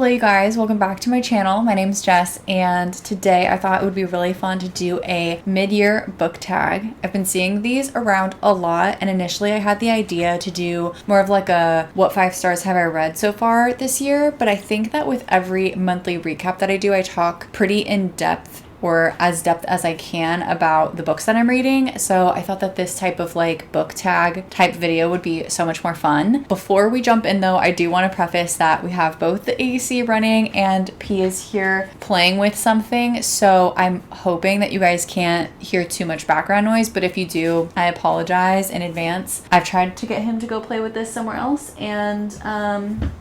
Hello you guys, welcome back to my channel. My name is Jess and today I thought it would be really fun to do a mid-year book tag. I've been seeing these around a lot and initially I had the idea to do more of like a what 5 stars have I read so far this year, but I think that with every monthly recap that I do, I talk pretty in depth or as depth as I can about the books that I'm reading. So I thought that this type of like book tag type video would be so much more fun. Before we jump in though, I do want to preface that we have both the AC running and P is here playing with something. So I'm hoping that you guys can't hear too much background noise, but if you do, I apologize in advance. I've tried to get him to go play with this somewhere else and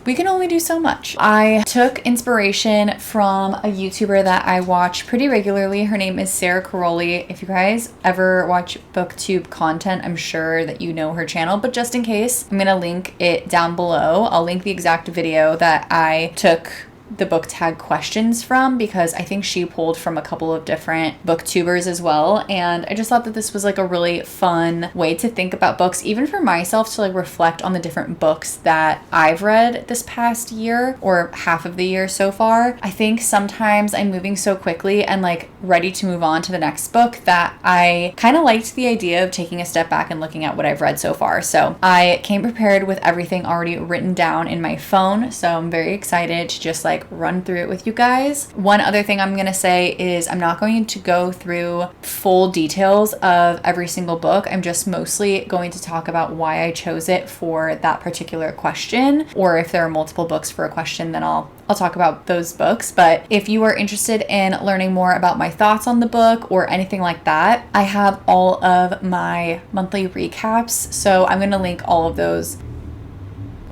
we can only do so much. I took inspiration from a YouTuber that I watch pretty regularly. Her name is Sarah Caroli. If you guys ever watch booktube content, I'm sure that you know her channel, but just in case, I'm gonna link it down below. I'll link the exact video that I took the book tag questions from because I think she pulled from a couple of different booktubers as well, and I just thought that this was like a really fun way to think about books, even for myself to like reflect on the different books that I've read this past year or half of the year so far. I think sometimes I'm moving so quickly and like ready to move on to the next book that I kind of liked the idea of taking a step back and looking at what I've read so far. So I came prepared with everything already written down in my phone, so I'm very excited to just like run through it with you guys. One other thing I'm gonna say is I'm not going to go through full details of every single book. I'm just mostly going to talk about why I chose it for that particular question, or if there are multiple books for a question, then I'll talk about those books. But if you are interested in learning more about my thoughts on the book or anything like that, I have all of my monthly recaps, so I'm gonna link all of those.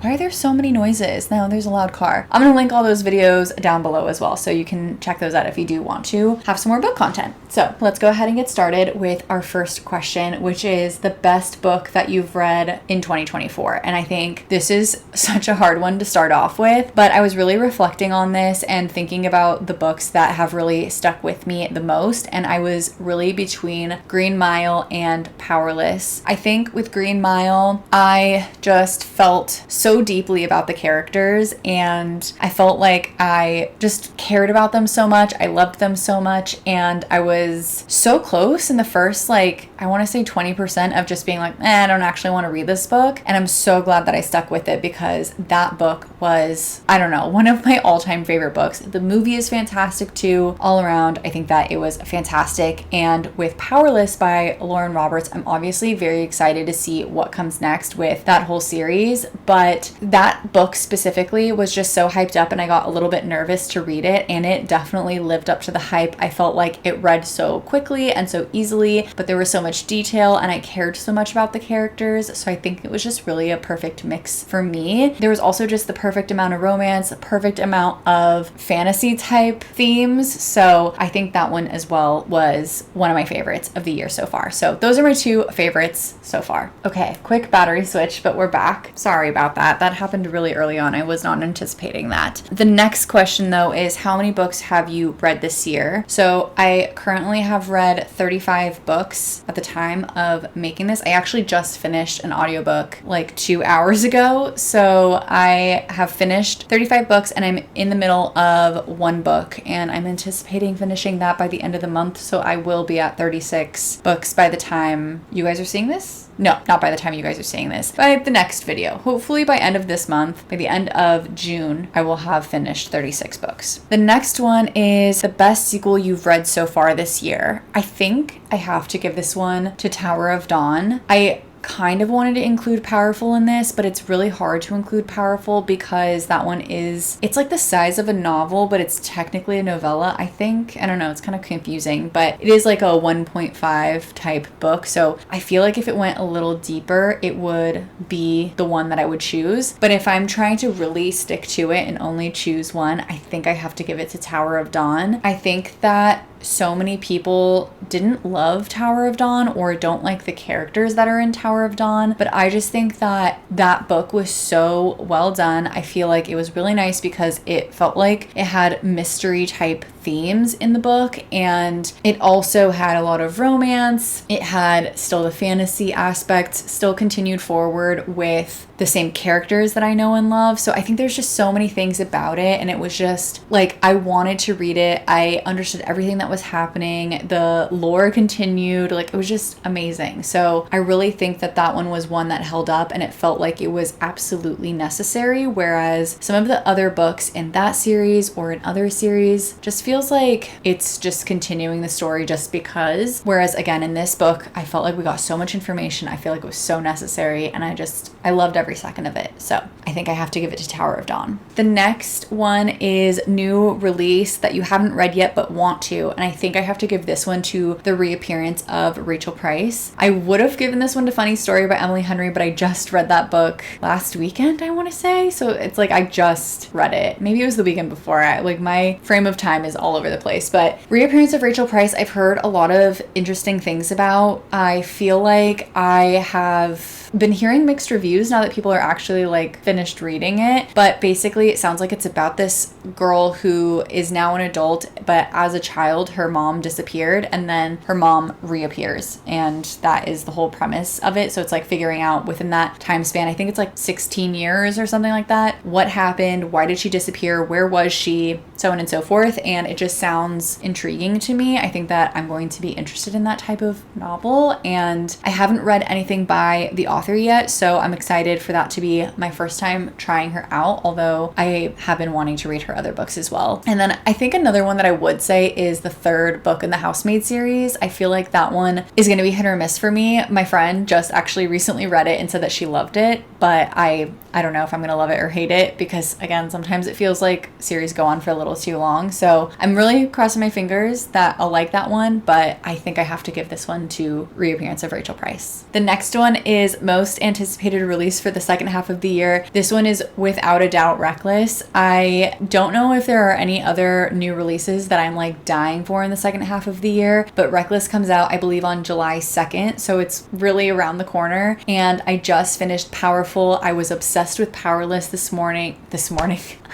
Why are there so many noises? No, there's a loud car. I'm going to link all those videos down below as well, so you can check those out if you do want to have some more book content. So let's go ahead and get started with our first question, which is the best book that you've read in 2024. And I think this is such a hard one to start off with, but I was really reflecting on this and thinking about the books that have really stuck with me the most, and I was really between Green Mile and Powerless. I think with Green Mile, I just felt so deeply about the characters and I felt like I just cared about them so much. I loved them so much, and I was so close in the first, like, I want to say 20% of just being like, I don't actually want to read this book. And I'm so glad that I stuck with it because that book was, I don't know, one of my all-time favorite books. The movie is fantastic too, all around. I think that it was fantastic. And with Powerless by Lauren Roberts, I'm obviously very excited to see what comes next with that whole series, but that book specifically was just so hyped up and I got a little bit nervous to read it, and it definitely lived up to the hype. I felt like it read so quickly and so easily, but there was so much detail and I cared so much about the characters, so I think it was just really a perfect mix for me. There was also just the perfect amount of romance, the perfect amount of fantasy type themes, so I think that one as well was one of my favorites of the year so far. So those are my 2 favorites so far. Okay, quick battery switch, but we're back. Sorry about that. That happened really early on. I was not anticipating that. The next question though is how many books have you read this year? So I currently have read 35 books at the time of making this. I actually just finished an audiobook like 2 hours ago. So I have finished 35 books and I'm in the middle of one book and I'm anticipating finishing that by the end of the month. So I will be at 36 books by the time you guys are seeing this. No, not by the time you guys are seeing this, by the next video. Hopefully by end of this month, by the end of June, I will have finished 36 books. The next one is the best sequel you've read so far this year. I think I have to give this one to Tower of Dawn. I kind of wanted to include Powerful in this, but it's really hard to include Powerful because that one it's like the size of a novel, but it's technically a novella, I think. I don't know, it's kind of confusing, but it is like a 1.5 type book. So I feel like if it went a little deeper, it would be the one that I would choose. But if I'm trying to really stick to it and only choose one, I think I have to give it to Tower of Dawn. I think that so many people didn't love Tower of Dawn or don't like the characters that are in Tower Tower of Dawn, but I just think that that book was so well done. I feel like it was really nice because it felt like it had mystery type themes in the book, and it also had a lot of romance. It had still the fantasy aspects, still continued forward with the same characters that I know and love. So I think there's just so many things about it, and it was just like I wanted to read it. I understood everything that was happening. The lore continued. Like, it was just amazing. So I really think that that one was one that held up, and it felt like it was absolutely necessary, whereas some of the other books in that series or in other series just feels like it's just continuing the story just because. Whereas again, in this book, I felt like we got so much information. I feel like it was so necessary, and I loved every second of it. So I think I have to give it to Tower of Dawn. The next one is new release that you haven't read yet but want to, and I think I have to give this one to the reappearance of Rachel Price. I would have given this one to Funny Story by Emily Henry, but I just read that book last weekend, I want to say. So it's like I just read it. Maybe it was the weekend before. My frame of time is all over the place. But reappearance of Rachel Price, I've heard a lot of interesting things about. I feel like I have been hearing mixed reviews now that people are actually like finished reading it, but basically it sounds like it's about this girl who is now an adult, but as a child her mom disappeared and then her mom reappears, and that is the whole premise of it. So it's like figuring out within that time span, I think it's like 16 years or something like that, what happened, why did she disappear, where was she, so on and so forth. And it just sounds intriguing to me. I think that I'm going to be interested in that type of novel, and I haven't read anything by the author yet, so I'm excited for that to be my first time trying her out, although I have been wanting to read her other books as well. And then I think another one that I would say is the third book in the Housemaid series. I feel like that one is going to be hit or miss for me. My friend just actually recently read it and said that she loved it, but I don't know if I'm going to love it or hate it, because again, sometimes it feels like series go on for a little too long. So I'm really crossing my fingers that I'll like that one, but I think I have to give this one to Reappearance of Rachel Price. The next one is most anticipated release for the second half of the year. This one is without a doubt Reckless. I don't know if there are any other new releases that I'm like dying for in the second half of the year, but Reckless comes out, I believe, on July 2nd, so it's really around the corner. And I just finished Powerful. I was obsessed with Powerless this morning.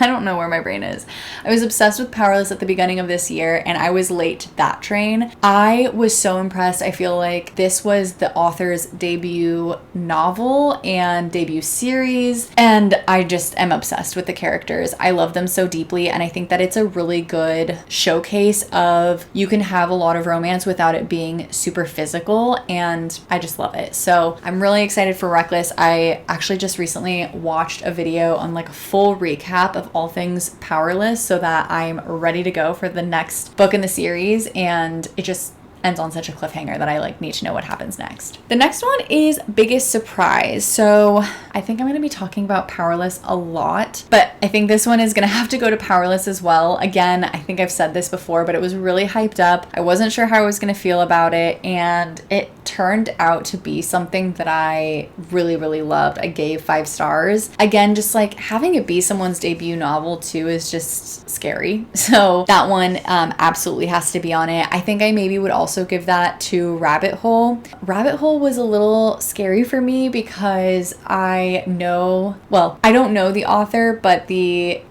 I don't know where my brain is. I was obsessed with Powerless at the beginning of this year, and I was late to that train. I was so impressed. I feel like this was the author's debut novel and debut series, and I just am obsessed with the characters. I love them so deeply, and I think that it's a really good showcase of you can have a lot of romance without it being super physical, and I just love it. So I'm really excited for Reckless. I actually just recently watched a video on like a full recap of all things Powerless, so that I'm ready to go for the next book in the series, and it just ends on such a cliffhanger that I like need to know what happens next. The next one is Biggest Surprise. So I think I'm going to be talking about Powerless a lot, but I think this one is going to have to go to Powerless as well. Again, I think I've said this before, but it was really hyped up. I wasn't sure how I was going to feel about it, and it turned out to be something that I really, really loved. I gave 5 stars. Again, just like having it be someone's debut novel too is just scary. So that one absolutely has to be on it. I think I maybe would also give that to Rabbit Hole. Rabbit Hole was a little scary for me because I don't know the author, but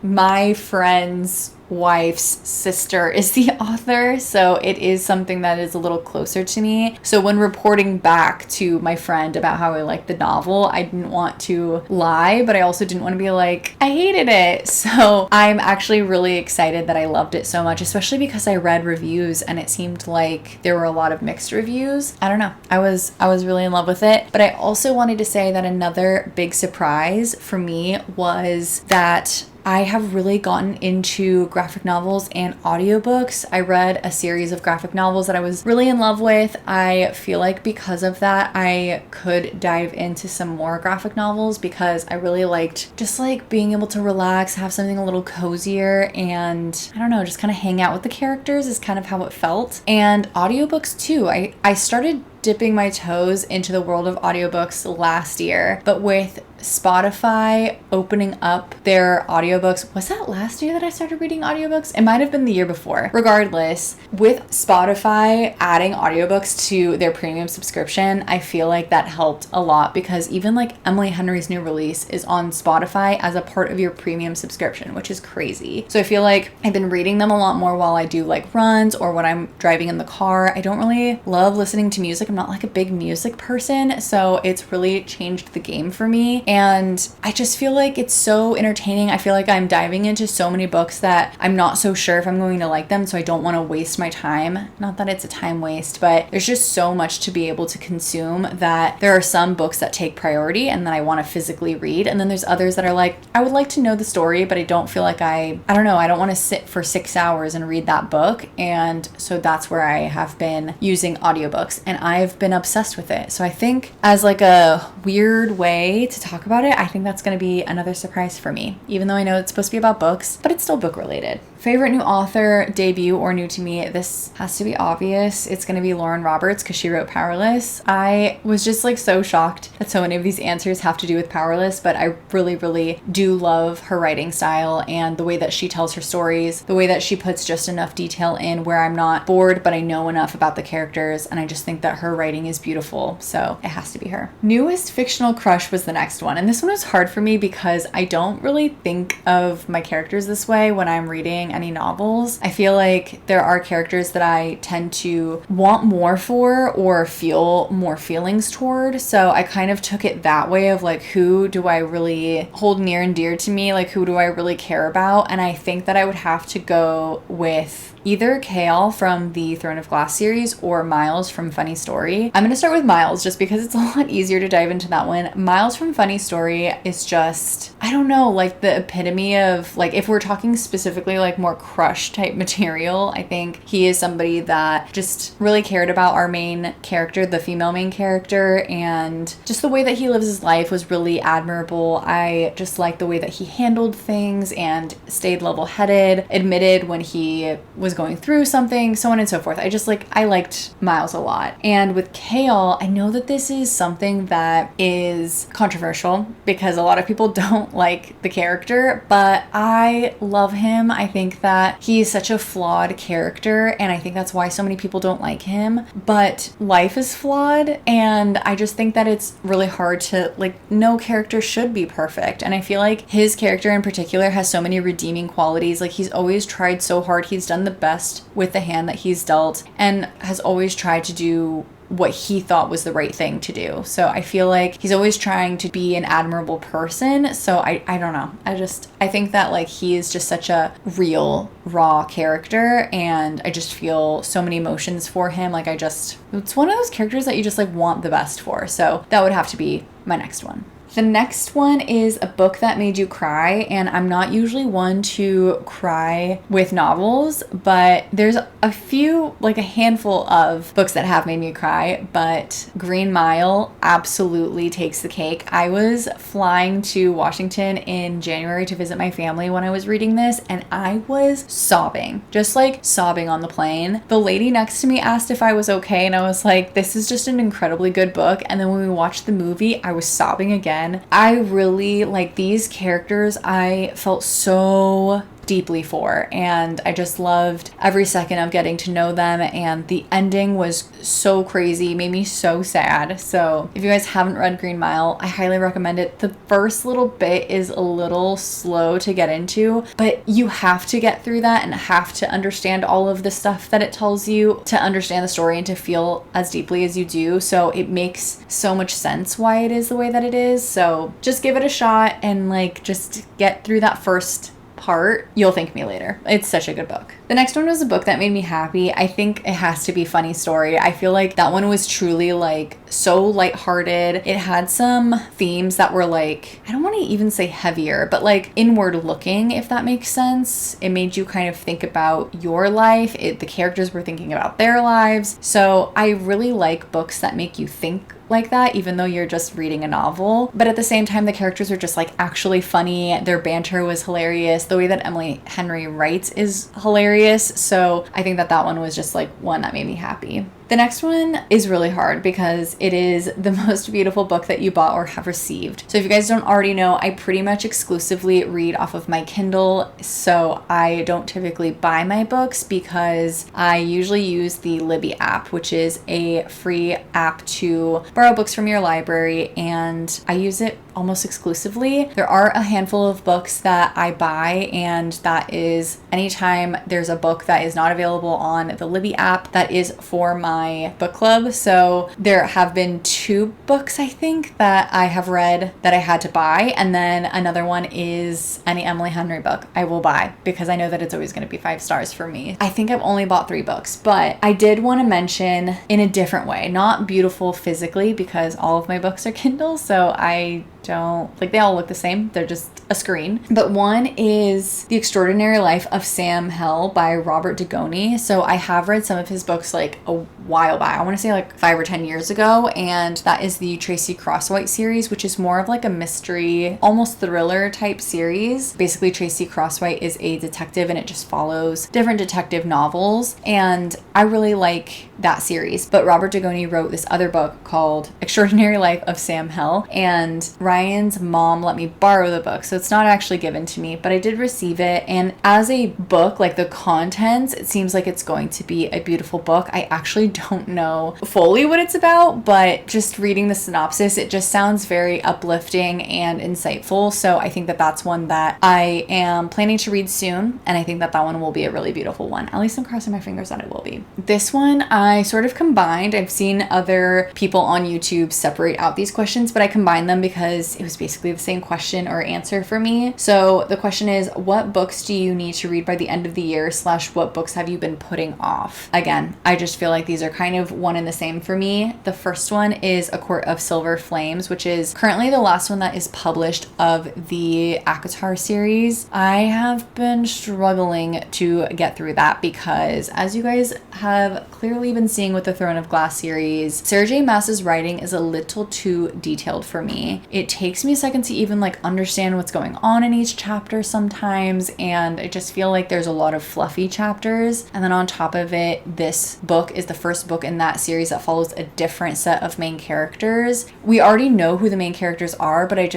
my friend's wife's sister is the author, so it is something that is a little closer to me. So when reporting back to my friend about how I liked the novel, I didn't want to lie, but I also didn't want to be like, I hated it. So I'm actually really excited that I loved it so much, especially because I read reviews and it seemed like there were a lot of mixed reviews. I don't know. I was really in love with it. But I also wanted to say that another big surprise for me was that I have really gotten into graphic novels and audiobooks. I read a series of graphic novels that I was really in love with. I feel like because of that, I could dive into some more graphic novels because I really liked just like being able to relax, have something a little cozier, and I don't know, just kind of hang out with the characters is kind of how it felt. And audiobooks too. I started dipping my toes into the world of audiobooks last year, but with Spotify opening up their audiobooks. Was that last year that I started reading audiobooks? It might have been the year before. Regardless, with Spotify adding audiobooks to their premium subscription, I feel like that helped a lot, because even like Emily Henry's new release is on Spotify as a part of your premium subscription, which is crazy. So I feel like I've been reading them a lot more while I do like runs or when I'm driving in the car. I don't really love listening to music. I'm not like a big music person, so it's really changed the game for me. And I just feel like it's so entertaining. I feel like I'm diving into so many books that I'm not so sure if I'm going to like them, so I don't want to waste my time. Not that it's a time waste, but there's just so much to be able to consume that there are some books that take priority and that I want to physically read. And then there's others that are like, I would like to know the story, but I don't feel like I don't know, I don't want to sit for 6 hours and read that book. And so that's where I have been using audiobooks, and I've been obsessed with it. So I think as like a weird way to talk about it, I think that's going to be another surprise for me, even though I know it's supposed to be about books, but it's still book related. Favorite new author, debut, or new to me? This has to be obvious. It's going to be Lauren Roberts, because she wrote Powerless. I was just like so shocked that so many of these answers have to do with Powerless, but I really, really do love her writing style and the way that she tells her stories, the way that she puts just enough detail in where I'm not bored, but I know enough about the characters, and I just think that her writing is beautiful, so it has to be her. Newest fictional crush was the next one, and this one was hard for me because I don't really think of my characters this way when I'm reading any novels. I feel like there are characters that I tend to want more for or feel more feelings toward, so I kind of took it that way of like, who do I really hold near and dear to me, like who do I really care about? And I think that I would have to go with either Kale from the Throne of Glass series or Miles from Funny Story. I'm going to start with Miles just because it's a lot easier to dive into that one. Miles from Funny Story is just, I don't know, like the epitome of, like, if we're talking specifically like more crush type material, I think he is somebody that just really cared about our main character, the female main character, and just the way that he lives his life was really admirable. I just like the way that he handled things and stayed level-headed, admitted when he was going through something, so on and so forth. I liked Miles a lot. And with Kale, I know that this is something that is controversial because a lot of people don't like the character, but I love him. I think that he's such a flawed character, and I think that's why so many people don't like him. But life is flawed, and I just think that it's really hard to, like, no character should be perfect. And I feel like his character in particular has so many redeeming qualities. Like, he's always tried so hard. He's done the best with the hand that he's dealt and has always tried to do what he thought was the right thing to do. So I feel like he's always trying to be an admirable person. So I don't know. I think that like he is just such a real, raw character, and I just feel so many emotions for him. Like it's one of those characters that you just like want the best for. So that would have to be my next one. The next one is a book that made you cry, and I'm not usually one to cry with novels, but there's a few, like a handful of books that have made me cry, but Green Mile absolutely takes the cake. I was flying to Washington in January to visit my family when I was reading this, and I was sobbing, just like sobbing on the plane. The lady next to me asked if I was okay, and I was like, this is just an incredibly good book. And then when we watched the movie, I was sobbing again. I really like these characters. I felt so deeply for, and I just loved every second of getting to know them, and the ending was so crazy, made me so sad. So if you guys haven't read Green Mile, I highly recommend it. The first little bit is a little slow to get into, but you have to get through that and have to understand all of the stuff that it tells you to understand the story and to feel as deeply as you do. So it makes so much sense why it is the way that it is. So just give it a shot and like just get through that first part. You'll thank me later. It's such a good book. The next one was a book that made me happy. I think it has to be Funny Story. I feel like that one was truly like so lighthearted. It had some themes that were like, I don't want to even say heavier, but like inward looking, if that makes sense. It made you kind of think about your life. The characters were thinking about their lives. So I really like books that make you think like that, even though you're just reading a novel. But at the same time, the characters are just like actually funny. Their banter was hilarious. The way that Emily Henry writes is hilarious. So I think that one was just like one that made me happy. The The next one is really hard because it is the most beautiful book that you bought or have received. So if you guys don't already know, I pretty much exclusively read off of my Kindle. So I don't typically buy my books because I usually use the Libby app, which is a free app to borrow books from your library, and I use it almost exclusively. There are a handful of books that I buy, and that is anytime there's a book that is not available on the Libby app that is for my book club. So there have been 2 books, I think, that I have read that I had to buy, and then another one is any Emily Henry book I will buy because I know that it's always going to be 5 stars for me. I think I've only bought 3 books, but I did want to mention in a different way, not beautiful physically because all of my books are Kindle, so I don't, like, they all look the same. They're just a screen. But one is The Extraordinary Life of Sam Hell by Robert Dugoni. So I have read some of his books like a while back. I want to say like 5 or 10 years ago. And that is the Tracy Crosswhite series, which is more of like a mystery, almost thriller type series. Basically, Tracy Crosswhite is a detective and it just follows different detective novels. And I really like that series. But Robert Dugoni wrote this other book called Extraordinary Life of Sam Hell. And Ryan's mom let me borrow the book, so it's not actually given to me, but I did receive it. And as a book, like the contents, it seems like it's going to be a beautiful book. I actually don't know fully what it's about, but just reading the synopsis, it just sounds very uplifting and insightful. So I think that that's one that I am planning to read soon, and I think that that one will be a really beautiful one. At least I'm crossing my fingers that it will be. This one I sort of combined. I've seen other people on YouTube separate out these questions, but I combined them because it was basically the same question or answer for me. So the question is, what books do you need to read by the end of the year / what books have you been putting off? Again, I just feel like these are kind of one and the same for me. The first one is A Court of Silver Flames, which is currently the last one that is published of the ACOTAR series. I have been struggling to get through that because, as you guys have clearly been seeing with the Throne of Glass series, Sarah J. Maas's writing is a little too detailed for me. It takes me a second to even like understand what's going on in each chapter sometimes, and I just feel like there's a lot of fluffy chapters. And then on top of it, this book is the first book in that series that follows a different set of main characters. We already know who the main characters are, but I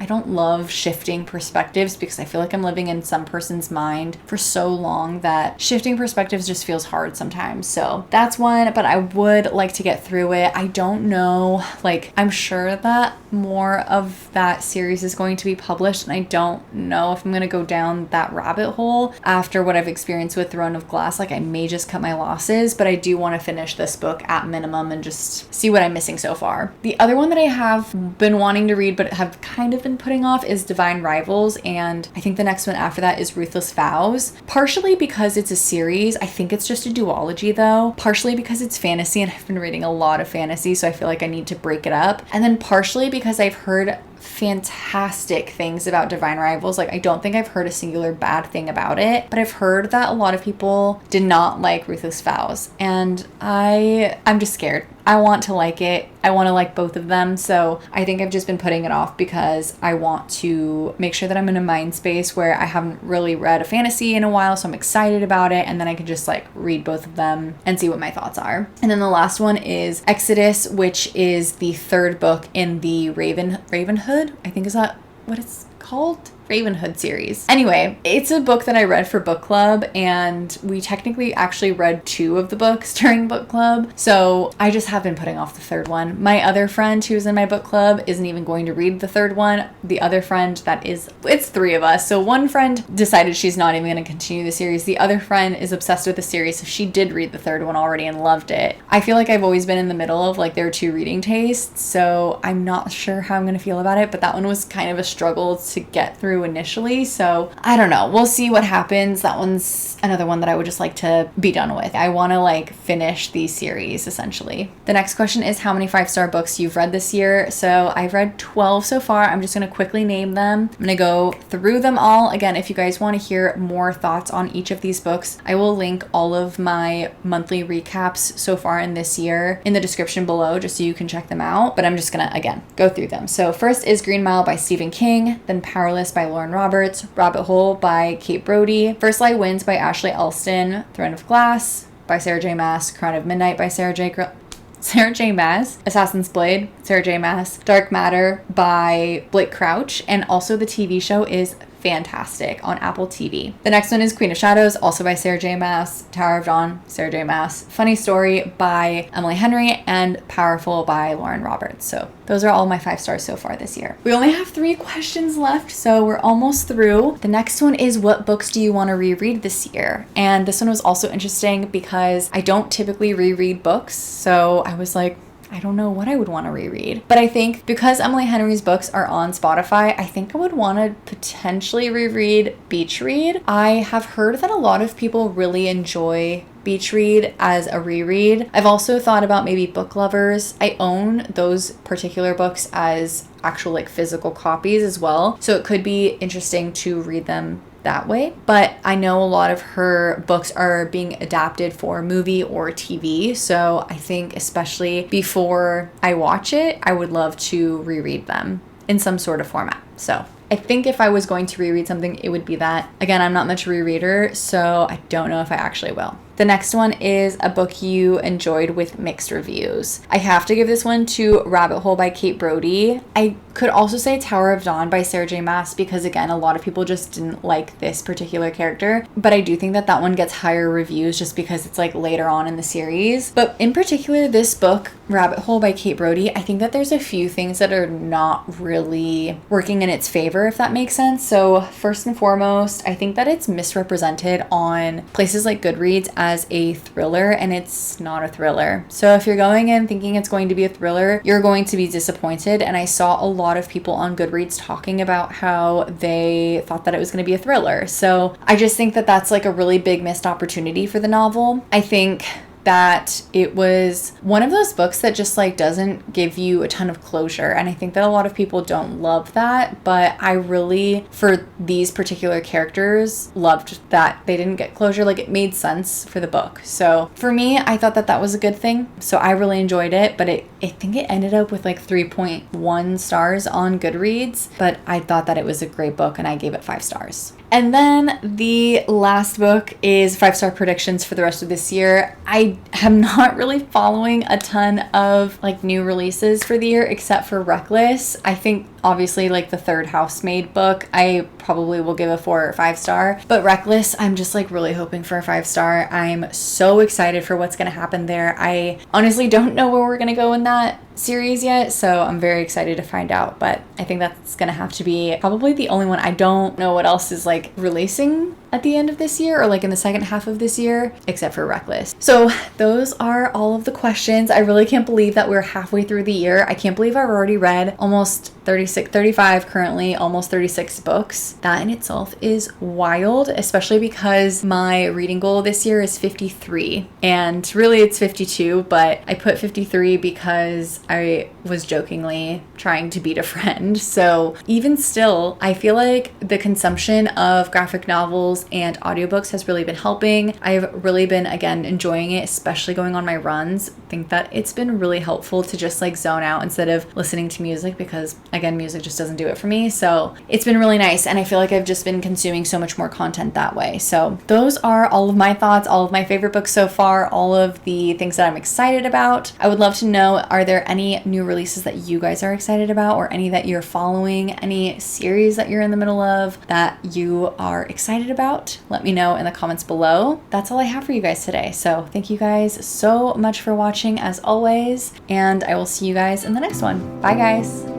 don't love shifting perspectives because I feel like I'm living in some person's mind for so long that shifting perspectives just feels hard sometimes. So that's one, but I would like to get through it. I don't know, like, I'm sure that more of that series is going to be published, and I don't know if I'm going to go down that rabbit hole after what I've experienced with Throne of Glass. Like, I may just cut my losses, but I do want to finish this book at minimum and just see what I'm missing so far. The other one that I have been wanting to read but have kind of been putting off is Divine Rivals, and I think the next one after that is Ruthless Vows, partially because it's a series. I think it's just a duology though, partially because it's fantasy and I've been reading a lot of fantasy, so I feel like I need to break it up, and then partially because I've heard fantastic things about Divine Rivals. Like, I don't think I've heard a singular bad thing about it, but I've heard that a lot of people did not like Ruthless Vows, and I'm just scared. I want to like it. I want to like both of them. So I think I've just been putting it off because I want to make sure that I'm in a mind space where I haven't really read a fantasy in a while. So I'm excited about it. And then I can just like read both of them and see what my thoughts are. And then the last one is Exodus, which is the 3rd book in the Ravenhood. I think is that what it's called? Ravenhood series. Anyway, it's a book that I read for book club, and we technically actually read 2 of the books during book club, so I just have been putting off the 3rd one. My other friend who's in my book club isn't even going to read the 3rd one. The other friend it's 3 of us, so one friend decided she's not even going to continue the series. The other friend is obsessed with the series, so she did read the 3rd one already and loved it. I feel like I've always been in the middle of like their 2 reading tastes, so I'm not sure how I'm going to feel about it, but that one was kind of a struggle to get through initially, so I don't know. We'll see what happens. That one's another one that I would just like to be done with. I want to like finish the series essentially. The next question is how many 5-star books you've read this year. So I've read 12 so far. I'm just going to quickly name them. I'm going to go through them all. Again, if you guys want to hear more thoughts on each of these books, I will link all of my monthly recaps so far in this year in the description below just so you can check them out. But I'm just going to, again, go through them. So first is Green Mile by Stephen King, then Powerless by Lauren Roberts, Rabbit Hole by Kate Brody, First Light Winds by Ashley Elston, Throne of Glass by Sarah J Maas, Crown of Midnight by Sarah J Maas, Assassin's Blade, Sarah J Maas, Dark Matter by Blake Crouch, and also the TV show is fantastic on Apple TV. The next one is Queen of Shadows, also by Sarah J Maas, Tower of Dawn, Sarah J Maas, Funny Story by Emily Henry, and Powerful by Lauren Roberts. So those are all my 5 stars so far this year. We only have 3 questions left, so we're almost through. The next one is, what books do you want to reread this year? And this one was also interesting because I don't typically reread books, so I was like, I don't know what I would want to reread. But I think because Emily Henry's books are on Spotify, I think I would want to potentially reread Beach Read. I have heard that a lot of people really enjoy Beach Read as a reread. I've also thought about maybe Book Lovers. I own those particular books as actual like physical copies as well, so it could be interesting to read them that way. But I know a lot of her books are being adapted for movie or TV, so I think especially before I watch it, I would love to reread them in some sort of format. So I think if I was going to reread something, it would be that. Again, I'm not much of a rereader, so I don't know if I actually will. The next one is a book you enjoyed with mixed reviews. I have to give this one to Rabbit Hole by Kate Brody. I could also say Tower of Dawn by Sarah J Maas because, again, a lot of people just didn't like this particular character. But I do think that that one gets higher reviews just because it's like later on in the series. But in particular, this book, Rabbit Hole by Kate Brody, I think that there's a few things that are not really working in its favor, if that makes sense. So first and foremost, I think that it's misrepresented on places like Goodreads as a thriller, and it's not a thriller. So if you're going in thinking it's going to be a thriller, you're going to be disappointed. And I saw a lot of people on Goodreads talking about how they thought that it was going to be a thriller. So I just think that that's like a really big missed opportunity for the novel. I think that it was one of those books that just like doesn't give you a ton of closure, and I think that a lot of people don't love that, but I really, for these particular characters, loved that they didn't get closure. Like, it made sense for the book. So for me, I thought that that was a good thing, so I really enjoyed it. But I think it ended up with like 3.1 stars on Goodreads, but I thought that it was a great book and I gave it 5 stars. And then the last book is 5-star predictions for the rest of this year. I am not really following a ton of like new releases for the year except for Reckless. I think obviously like the third Housemaid book, I probably will give a 4 or 5 star. But Reckless, I'm just like really hoping for a 5 star. I'm so excited for what's going to happen there. I honestly don't know where we're going to go in that series yet, so I'm very excited to find out. But I think that's going to have to be probably the only one. I don't know what else is like releasing at the end of this year or like in the second half of this year, except for Reckless. So those are all of the questions. I really can't believe that we're halfway through the year. I can't believe I've already read almost 35 currently, almost 36 books. That in itself is wild, especially because my reading goal this year is 53. And really it's 52, but I put 53 because I was jokingly trying to beat a friend. So even still, I feel like the consumption of graphic novels and audiobooks has really been helping. I've really been, again, enjoying it, especially going on my runs. I think that it's been really helpful to just like zone out instead of listening to music because, again, music just doesn't do it for me. So it's been really nice, and I feel like I've just been consuming so much more content that way. So those are all of my thoughts, all of my favorite books so far, all of the things that I'm excited about. I would love to know, are there any new releases that you guys are excited about, or any that you're following, any series that you're in the middle of that you are excited about? Let me know in the comments below. That's all I have for you guys today. So thank you guys so much for watching as always, and I will see you guys in the next one. Bye guys.